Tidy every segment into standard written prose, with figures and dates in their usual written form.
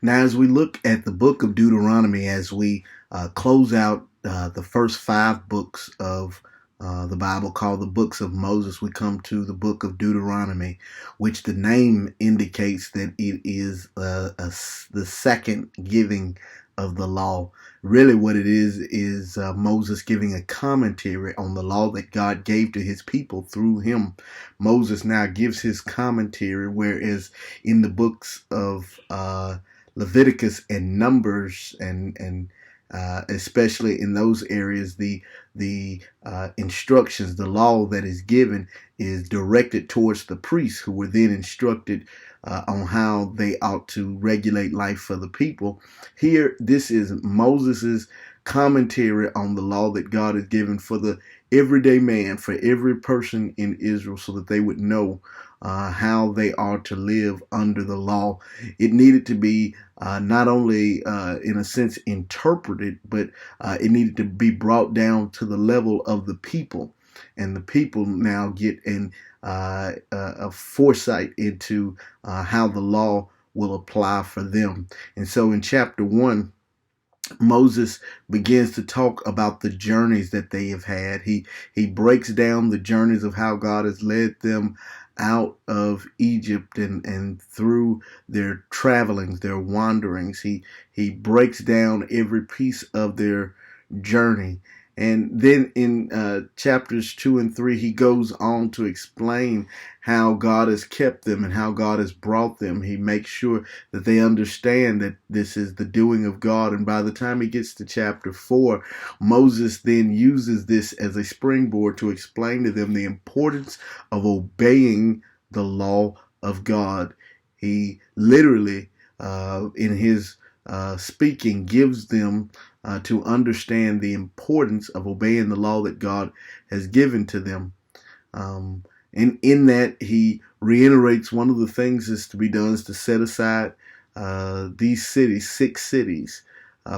Now, as we look at the book of Deuteronomy, as we close out the first five books of the Bible called the books of Moses, we come to the book of Deuteronomy, which the name indicates that it is the second giving of the law. Really what it is Moses giving a commentary on the law that God gave to his people through him. Moses now gives his commentary, whereas in the books of Leviticus and Numbers and especially in those areas, the instructions, the law that is given is directed towards the priests, who were then instructed on how they ought to regulate life for the people. Here, this is Moses's commentary on the law that God has given for the everyday man, for every person in Israel, so that they would know how they are to live under the law. It needed to be not only, in a sense, interpreted, but it needed to be brought down to the level of the people. And the people now get a foresight into how the law will apply for them. And so in chapter 1, Moses begins to talk about the journeys that they have had. He breaks down the journeys of how God has led them out of Egypt and through their travelings, their wanderings. He breaks down every piece of their journey. And then in chapters 2 and 3, he goes on to explain how God has kept them and how God has brought them. He makes sure that they understand that this is the doing of God. And by the time he gets to chapter 4, Moses then uses this as a springboard to explain to them the importance of obeying the law of God. He literally, in his speaking, gives them to understand the importance of obeying the law that God has given to them. And in that, he reiterates one of the things is to be done is to set aside these cities, 6 cities,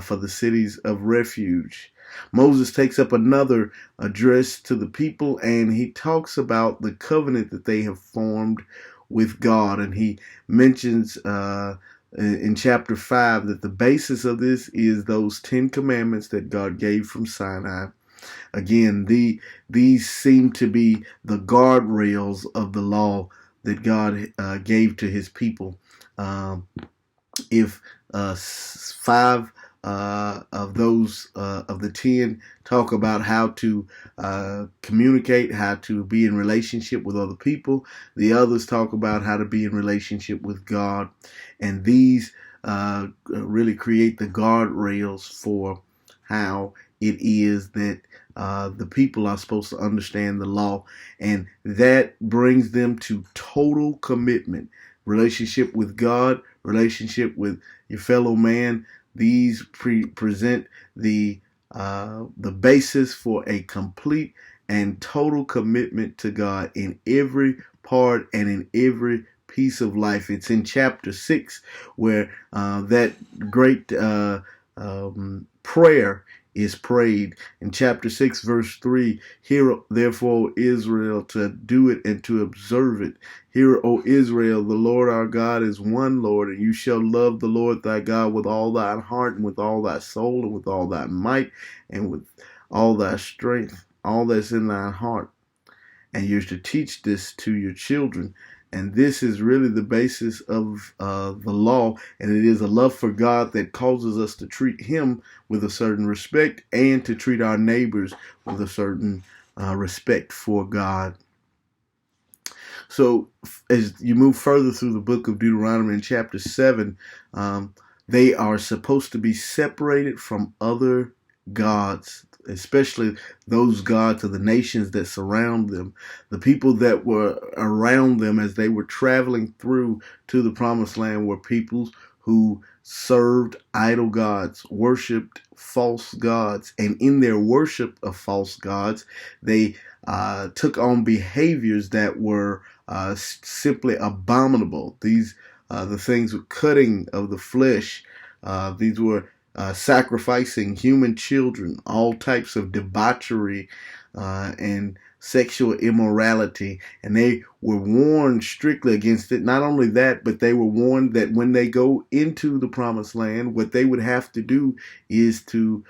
for the cities of refuge. Moses takes up another address to the people, and he talks about the covenant that they have formed with God. And he mentions in chapter 5 that the basis of this is those 10 commandments that God gave from Sinai. Again, these seem to be the guardrails of the law that God gave to his people. If 5 of those of the 10 talk about how to communicate, how to be in relationship with other people, the others talk about how to be in relationship with God. And these really create the guardrails for how it is that the people are supposed to understand the law. And that brings them to total commitment. Relationship with God, relationship with your fellow man. These present the basis for a complete and total commitment to God in every part and in every piece of life. It's in chapter 6 where that great prayer is prayed. In chapter 6, verse 3, hear therefore, Israel, to do it and to observe it. Hear, O Israel, the Lord our God is one Lord, and you shall love the Lord thy God with all thy heart and with all thy soul and with all thy might and with all thy strength, all that's in thy heart. And you're to teach this to your children. And this is really the basis of the law. And it is a love for God that causes us to treat him with a certain respect and to treat our neighbors with a certain respect for God. So as you move further through the book of Deuteronomy in chapter 7, they are supposed to be separated from other gods, especially those gods of the nations that surround them. The people that were around them as they were traveling through to the promised land were peoples who served idol gods, worshipped false gods, and in their worship of false gods, they took on behaviors that were simply abominable. These the things with cutting of the flesh. These were sacrificing human children, all types of debauchery and sexual immorality. And they were warned strictly against it. Not only that, but they were warned that when they go into the promised land, what they would have to do is to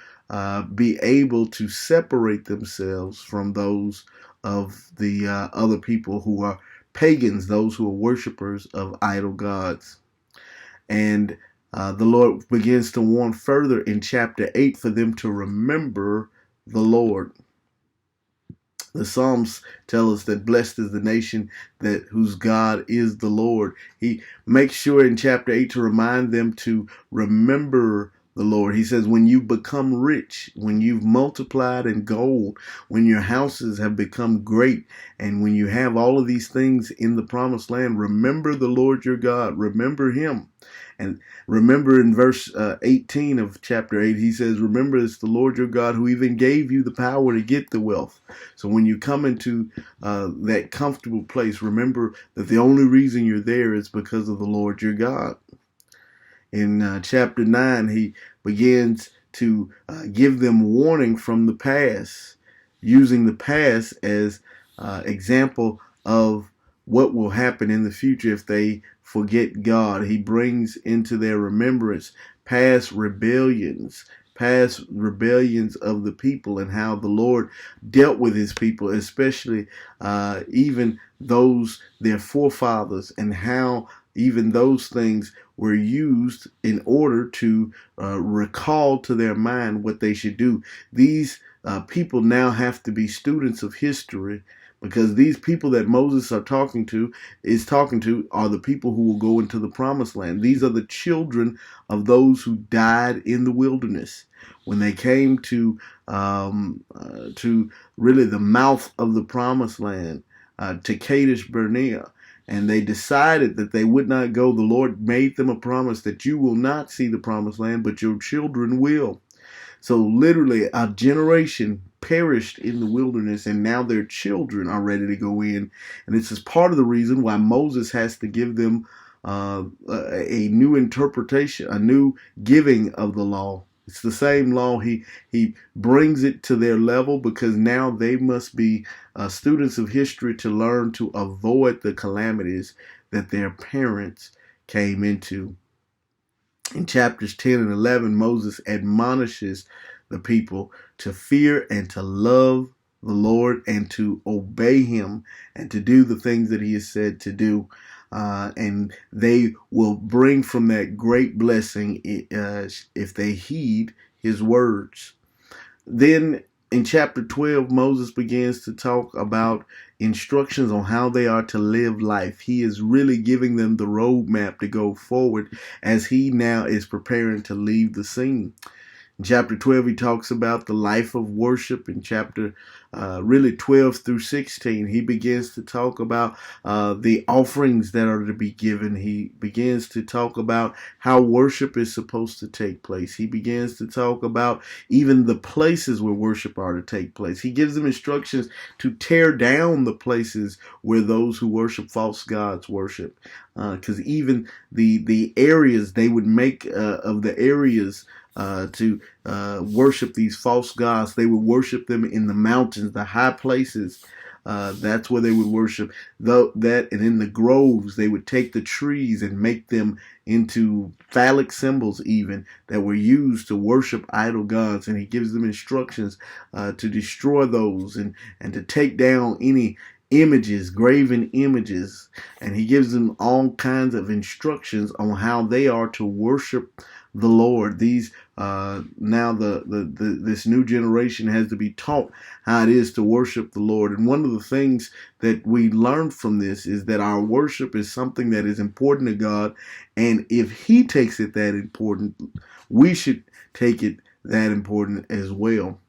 be able to separate themselves from those of the other people who are pagans, those who are worshipers of idol gods. And the Lord begins to warn further in chapter 8 for them to remember the Lord. The Psalms tell us that blessed is the nation that whose God is the Lord. He makes sure in chapter 8 to remind them to remember the Lord. He says, when you become rich, when you've multiplied in gold, when your houses have become great, and when you have all of these things in the promised land, remember the Lord your God. Remember him. And remember in verse 18 of chapter 8, he says, remember it's the Lord your God who even gave you the power to get the wealth. So when you come into that comfortable place, remember that the only reason you're there is because of the Lord your God. In chapter 9, he begins to give them warning from the past, using the past as example of what will happen in the future if they forget God. He brings into their remembrance past rebellions of the people and how the Lord dealt with his people, especially even those, their forefathers, and how even those things were used in order to recall to their mind what they should do. These people now have to be students of history, because these people that Moses is talking to are the people who will go into the promised land. These are the children of those who died in the wilderness when they came to really the mouth of the promised land, to Kadesh Barnea. And they decided that they would not go. The Lord made them a promise that you will not see the promised land, but your children will. So literally a generation perished in the wilderness, and now their children are ready to go in. And this is part of the reason why Moses has to give them a new interpretation, a new giving of the law. It's the same law. He brings it to their level because now they must be students of history to learn to avoid the calamities that their parents came into. In chapters 10 and 11, Moses admonishes the people to fear and to love the Lord and to obey him and to do the things that he has said to do. And they will bring from that great blessing if they heed his words. Then in chapter 12, Moses begins to talk about instructions on how they are to live life. He is really giving them the roadmap to go forward as he now is preparing to leave the scene. In chapter 12, he talks about the life of worship. In chapter really 12 through 16, he begins to talk about the offerings that are to be given. He begins to talk about how worship is supposed to take place. He begins to talk about even the places where worship are to take place. He gives them instructions to tear down the places where those who worship false gods worship. Because even the areas they would make of the areas to worship these false gods, they would worship them in the mountains, the high places. That's where they would worship. That and in the groves, they would take the trees and make them into phallic symbols, even that were used to worship idol gods. And he gives them instructions to destroy those and to take down any images, graven images. And he gives them all kinds of instructions on how they are to worship the Lord. These now this new generation has to be taught how it is to worship the Lord. And one of the things that we learn from this is that our worship is something that is important to God, and if he takes it that important, we should take it that important as well.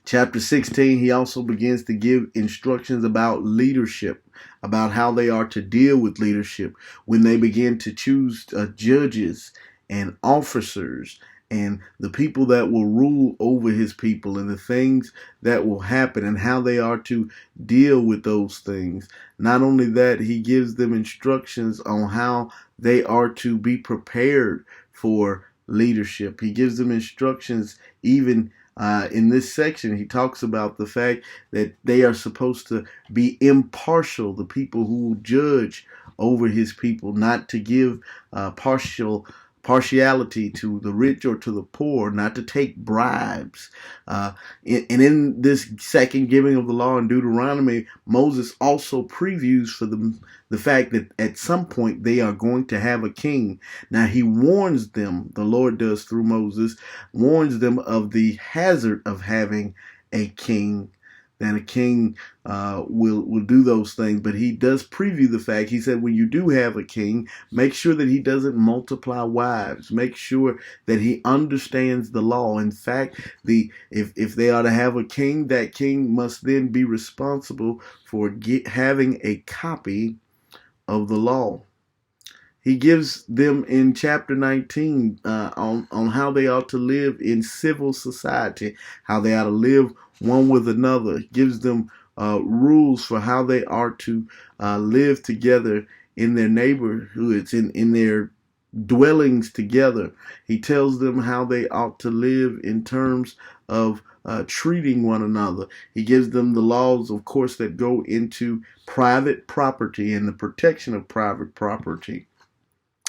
Chapter 16, he also begins to give instructions about leadership, about how they are to deal with leadership when they begin to choose judges and officers and the people that will rule over his people and the things that will happen and how they are to deal with those things. Not only that, he gives them instructions on how they are to be prepared for leadership. He gives them instructions even in this section. He talks about the fact that they are supposed to be impartial, the people who will judge over his people, not to give partiality to the rich or to the poor, not to take bribes. And in this second giving of the law in Deuteronomy, Moses also previews for them the fact that at some point they are going to have a king. Now he warns them, the Lord does through Moses, warns them of the hazard of having a king, that a king will do those things. But he does preview the fact. He said, when you do have a king, make sure that he doesn't multiply wives. Make sure that he understands the law. In fact, if they are to have a king, that king must then be responsible for having a copy of the law. He gives them in chapter 19 on how they ought to live in civil society, how they ought to live one with another. He gives them rules for how they are to live together in their neighborhoods, in their dwellings together. He tells them how they ought to live in terms of treating one another. He gives them the laws, of course, that go into private property and the protection of private property.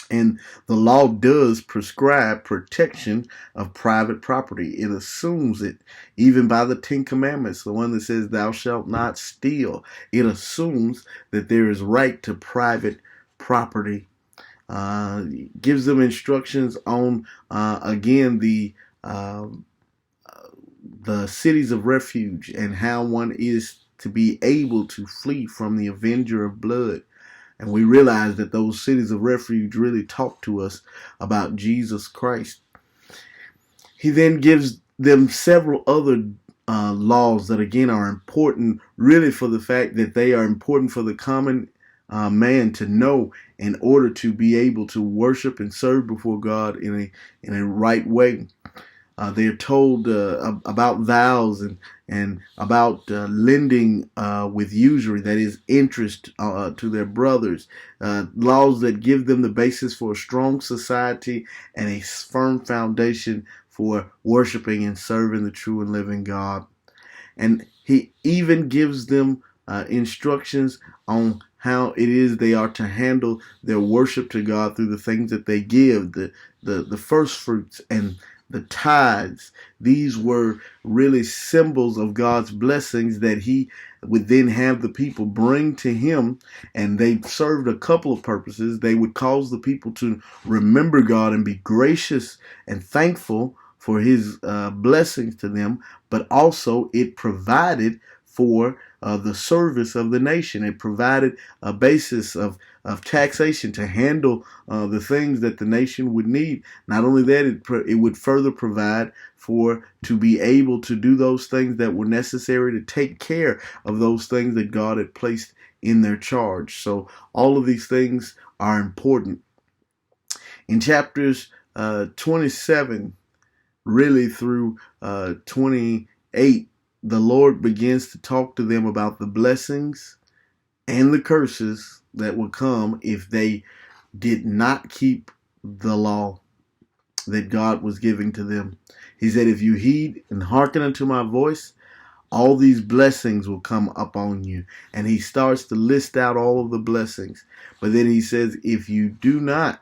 And the law does prescribe protection of private property. It assumes it, even by the Ten Commandments, the one that says, thou shalt not steal. It assumes that there is right to private property. Gives them instructions on, again, the cities of refuge and how one is to be able to flee from the avenger of blood. And we realize that those cities of refuge really talk to us about Jesus Christ. He then gives them several other laws that, again, are important really for the fact that they are important for the common man to know in order to be able to worship and serve before God in a right way. They're told about vows and about lending with usury, that is interest to their brothers. Laws that give them the basis for a strong society and a firm foundation for worshiping and serving the true and living God. And he even gives them instructions on how it is they are to handle their worship to God through the things that they give, the first fruits and the tithes. These were really symbols of God's blessings that he would then have the people bring to him, and they served a couple of purposes. They would cause the people to remember God and be gracious and thankful for his blessings to them, but also it provided for the service of the nation. It provided a basis of taxation to handle the things that the nation would need. Not only that, it would further provide to be able to do those things that were necessary to take care of those things that God had placed in their charge. So all of these things are important. In chapters 27, really through 28, the Lord begins to talk to them about the blessings and the curses that would come if they did not keep the law that God was giving to them. He said, if you heed and hearken unto my voice, all these blessings will come upon you. And he starts to list out all of the blessings. But then he says, if you do not,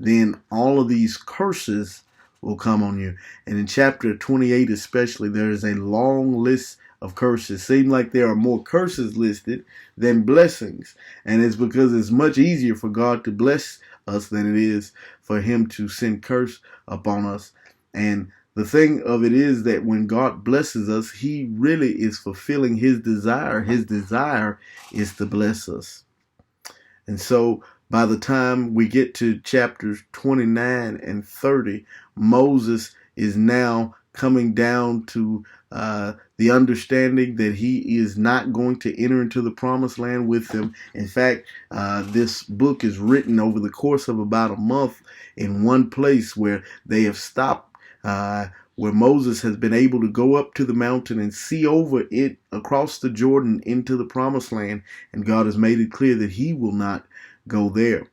then all of these curses will come on you. And in chapter 28 especially, there is a long list of curses. Seems like there are more curses listed than blessings. And it's because it's much easier for God to bless us than it is for him to send curse upon us. And the thing of it is that when God blesses us, he really is fulfilling his desire. His desire is to bless us. And so by the time we get to chapters 29 and 30, Moses is now coming down to the understanding that he is not going to enter into the promised land with them. In fact, this book is written over the course of about a month in one place where they have stopped, where Moses has been able to go up to the mountain and see over it across the Jordan into the promised land. And God has made it clear that he will not go there.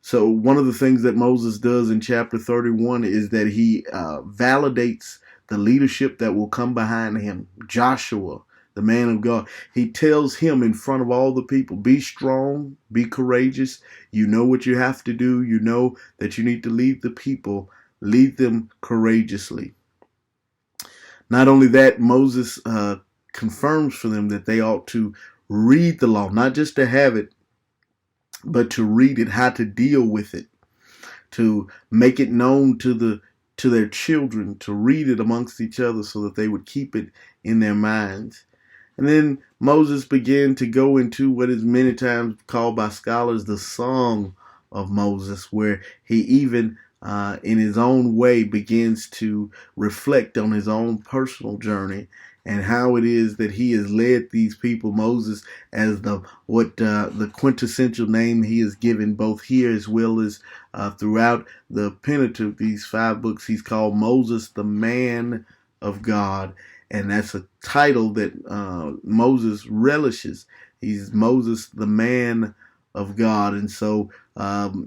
So one of the things that Moses does in chapter 31 is that he validates the leadership that will come behind him. Joshua, the man of God, he tells him in front of all the people, be strong, be courageous. You know what you have to do. You know that you need to lead the people. Lead them courageously. Not only that, Moses confirms for them that they ought to read the law, not just to have it, but to read it, how to deal with it, to make it known to their children, to read it amongst each other so that they would keep it in their minds. And then Moses began to go into what is many times called by scholars the Song of Moses, where he even in his own way begins to reflect on his own personal journey and how it is that he has led these people. Moses, as the quintessential name he is given both here as well as throughout the Pentateuch, these 5 books, he's called Moses, the man of God. And that's a title that Moses relishes. He's Moses, the man of God. And so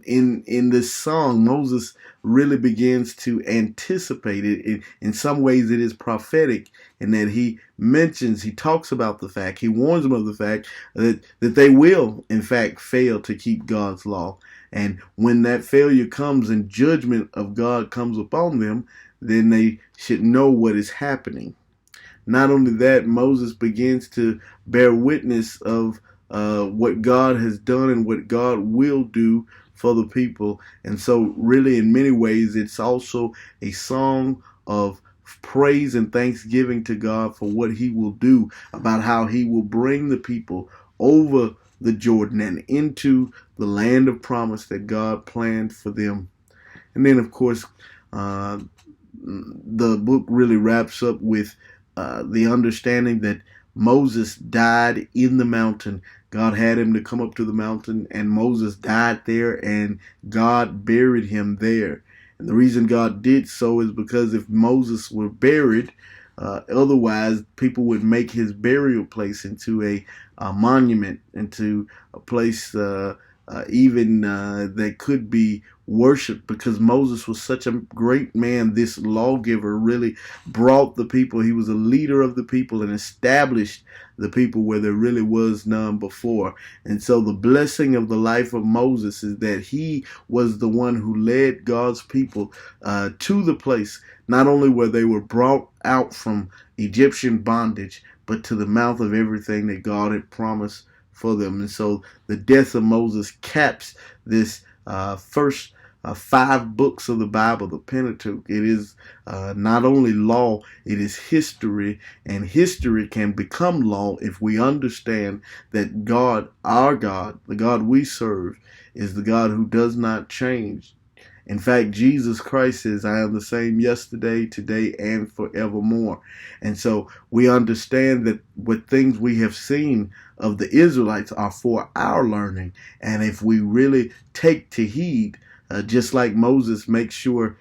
in this song, Moses really begins to anticipate it. In some ways, it is prophetic in that he talks about the fact, he warns them of the fact that they will, in fact, fail to keep God's law. And when that failure comes and judgment of God comes upon them, then they should know what is happening. Not only that, Moses begins to bear witness of what God has done and what God will do for the people. And so really in many ways, it's also a song of praise and thanksgiving to God for what he will do, about how he will bring the people over the Jordan and into the land of promise that God planned for them. And then, of course, the book really wraps up with the understanding that Moses died in the mountain. God had him to come up to the mountain, and Moses died there, and God buried him there. And the reason God did so is because if Moses were buried, otherwise people would make his burial place into a monument, into a place even that could be worshiped, because Moses was such a great man. This lawgiver really brought the people. He was a leader of the people and established the people where there really was none before. And so the blessing of the life of Moses is that he was the one who led God's people to the place, not only where they were brought out from Egyptian bondage, but to the mouth of everything that God had promised for them. And so the death of Moses caps this first 5 books of the Bible, the Pentateuch. It is not only law, it is history, and history can become law if we understand that God, our God, the God we serve, is the God who does not change. In fact, Jesus Christ says, I am the same yesterday, today, and forevermore. And so we understand that what things we have seen of the Israelites are for our learning. And if we really take to heed, just like Moses makes sure